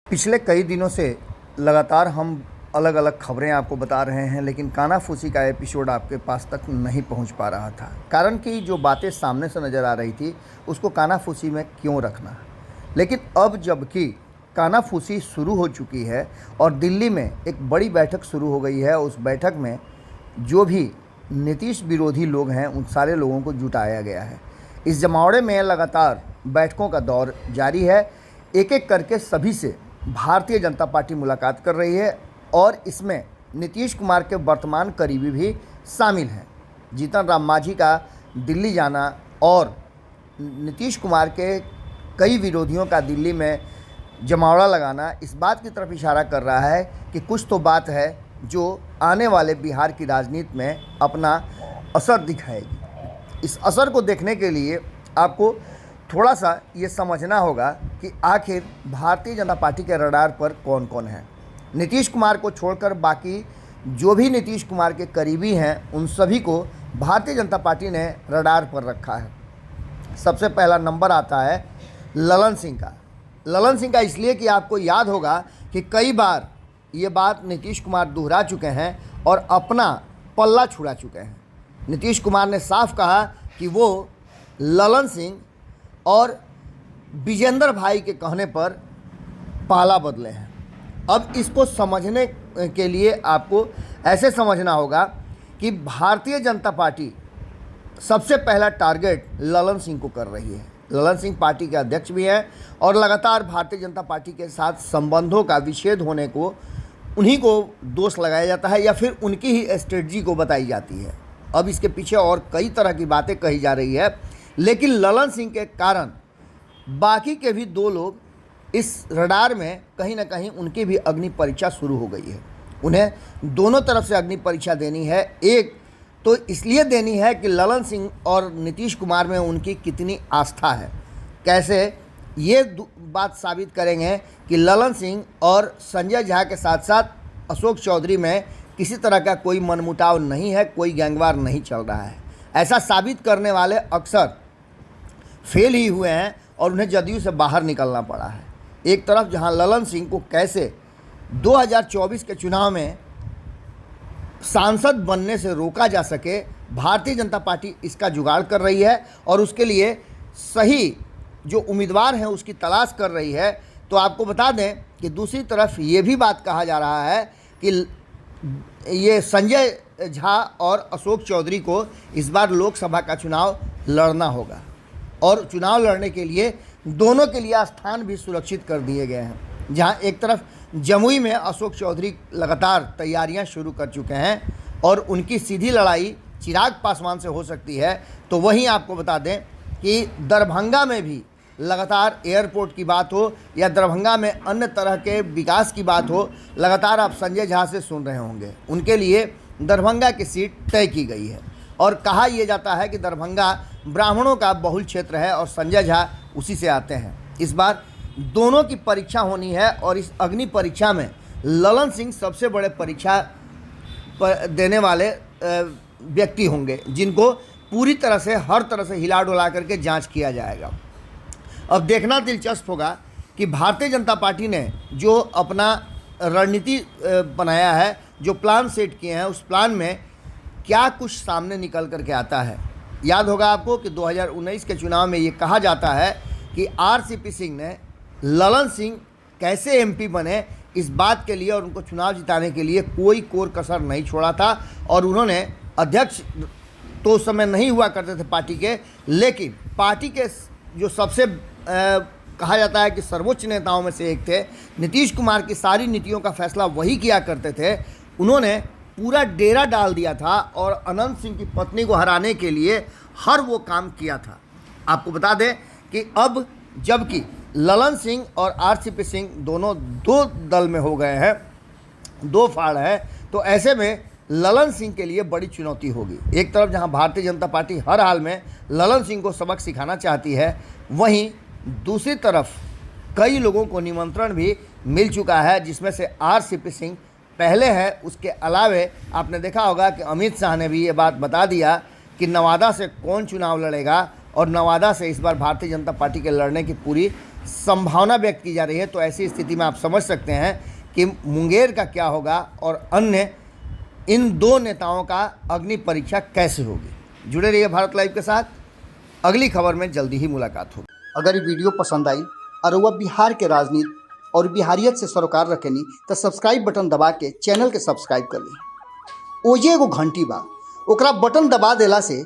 पिछले कई दिनों से लगातार हम अलग अलग खबरें आपको बता रहे हैं, लेकिन कानाफूसी का एपिसोड आपके पास तक नहीं पहुंच पा रहा था। कारण कि जो बातें सामने से नज़र आ रही थी उसको कानाफूसी में क्यों रखना। लेकिन अब जबकि कानाफूसी शुरू हो चुकी है और दिल्ली में एक बड़ी बैठक शुरू हो गई है, उस बैठक में जो भी नीतीश विरोधी लोग हैं उन सारे लोगों को जुटाया गया है। इस जमावड़े में लगातार बैठकों का दौर जारी है। एक एक करके सभी से भारतीय जनता पार्टी मुलाकात कर रही है और इसमें नीतीश कुमार के वर्तमान करीबी भी शामिल हैं। जीतन राम मांझी का दिल्ली जाना और नीतीश कुमार के कई विरोधियों का दिल्ली में जमावड़ा लगाना इस बात की तरफ इशारा कर रहा है कि कुछ तो बात है जो आने वाले बिहार की राजनीति में अपना असर दिखाएगी। इस असर को देखने के लिए आपको थोड़ा सा ये समझना होगा कि आखिर भारतीय जनता पार्टी के रडार पर कौन कौन है। नीतीश कुमार को छोड़कर बाकी जो भी नीतीश कुमार के करीबी हैं उन सभी को भारतीय जनता पार्टी ने रडार पर रखा है। सबसे पहला नंबर आता है ललन सिंह का। ललन सिंह का इसलिए कि आपको याद होगा कि कई बार ये बात नीतीश कुमार दोहरा चुके हैं और अपना पल्ला छुड़ा चुके हैं। नीतीश कुमार ने साफ कहा कि वो ललन सिंह और विजेंद्र भाई के कहने पर पाला बदले हैं। अब इसको समझने के लिए आपको ऐसे समझना होगा कि भारतीय जनता पार्टी सबसे पहला टारगेट ललन सिंह को कर रही है। ललन सिंह पार्टी के अध्यक्ष भी हैं और लगातार भारतीय जनता पार्टी के साथ संबंधों का विच्छेद होने को उन्हीं को दोष लगाया जाता है या फिर उनकी ही स्ट्रेटजी को बताई जाती है। अब इसके पीछे और कई तरह की बातें कही जा रही है, लेकिन ललन सिंह के कारण बाकी के भी दो लोग इस रडार में कहीं ना कहीं उनकी भी अग्नि परीक्षा शुरू हो गई है। उन्हें दोनों तरफ से अग्नि परीक्षा देनी है। एक तो इसलिए देनी है कि ललन सिंह और नीतीश कुमार में उनकी कितनी आस्था है। कैसे ये बात साबित करेंगे कि ललन सिंह और संजय झा के साथ साथ अशोक चौधरी में किसी तरह का कोई मनमुटाव नहीं है, कोई गैंगवार नहीं चल रहा है। ऐसा साबित करने वाले अक्सर फेल ही हुए हैं और उन्हें जदयू से बाहर निकलना पड़ा है। एक तरफ जहां ललन सिंह को कैसे 2024 के चुनाव में सांसद बनने से रोका जा सके, भारतीय जनता पार्टी इसका जुगाड़ कर रही है और उसके लिए सही जो उम्मीदवार हैं उसकी तलाश कर रही है। तो आपको बता दें कि दूसरी तरफ ये भी बात कहा जा रहा है कि ये संजय झा और अशोक चौधरी को इस बार लोकसभा का चुनाव लड़ना होगा और चुनाव लड़ने के लिए दोनों के लिए स्थान भी सुरक्षित कर दिए गए हैं। जहां एक तरफ जमुई में अशोक चौधरी लगातार तैयारियां शुरू कर चुके हैं और उनकी सीधी लड़ाई चिराग पासवान से हो सकती है, तो वहीं आपको बता दें कि दरभंगा में भी लगातार एयरपोर्ट की बात हो या दरभंगा में अन्य तरह के विकास की बात हो, लगातार आप संजय झा से सुन रहे होंगे। उनके लिए दरभंगा की सीट तय की गई है और कहा यह जाता है कि दरभंगा ब्राह्मणों का बहुल क्षेत्र है और संजय झा उसी से आते हैं। इस बार दोनों की परीक्षा होनी है और इस अग्नि परीक्षा में ललन सिंह सबसे बड़े परीक्षा देने वाले व्यक्ति होंगे, जिनको पूरी तरह से हर तरह से हिला डुला करके जांच किया जाएगा। अब देखना दिलचस्प होगा कि भारतीय जनता पार्टी ने जो अपना रणनीति बनाया है, जो प्लान सेट किए हैं, उस प्लान में क्या कुछ सामने निकल करके आता है। याद होगा आपको कि 2019 के चुनाव में ये कहा जाता है कि आरसीपी सिंह ने ललन सिंह कैसे एमपी बने इस बात के लिए और उनको चुनाव जिताने के लिए कोई कोर कसर नहीं छोड़ा था और उन्होंने अध्यक्ष तो उस समय नहीं हुआ करते थे पार्टी के, लेकिन पार्टी के जो सबसे कहा जाता है कि सर्वोच्च नेताओं में से एक थे, नीतीश कुमार की सारी नीतियों का फैसला वही किया करते थे। उन्होंने पूरा डेरा डाल दिया था और अनंत सिंह की पत्नी को हराने के लिए हर वो काम किया था। आपको बता दें कि अब जबकि ललन सिंह और आरसीपी सिंह दोनों दो दल में हो गए हैं, दो फाड़ है, तो ऐसे में ललन सिंह के लिए बड़ी चुनौती होगी। एक तरफ जहां भारतीय जनता पार्टी हर हाल में ललन सिंह को सबक सिखाना चाहती है, वहीं दूसरी तरफ कई लोगों को निमंत्रण भी मिल चुका है, जिसमें से आरसीपी सिंह पहले है। उसके अलावे आपने देखा होगा कि अमित शाह ने भी ये बात बता दिया कि नवादा से कौन चुनाव लड़ेगा और नवादा से इस बार भारतीय जनता पार्टी के लड़ने की पूरी संभावना व्यक्त की जा रही है। तो ऐसी स्थिति में आप समझ सकते हैं कि मुंगेर का क्या होगा और अन्य इन दो नेताओं का अग्नि परीक्षा कैसे होगी। जुड़े रहिए भारत लाइव के साथ, अगली खबर में जल्दी ही मुलाकात होगी। अगर ये वीडियो पसंद आई और वह बिहार के राजनीति और बिहारियत से सरोकार रखेनी तो सब्सक्राइब बटन दबा के चैनल के सब्सक्राइब कर ली। ओजे एगो घंटी बा, ओकरा बटन दबा देला से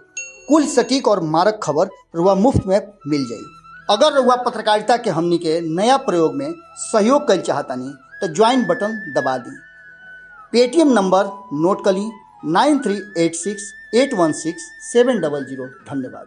कुल सटीक और मारक खबर रुआ मुफ्त में मिल जाई। अगर रुआ पत्रकारिता के हमनी के नया प्रयोग में सहयोग कर चाहतानी तो ज्वाइन बटन दबा दी। पेटीएम नंबर नोट कर ली 9386816700। धन्यवाद।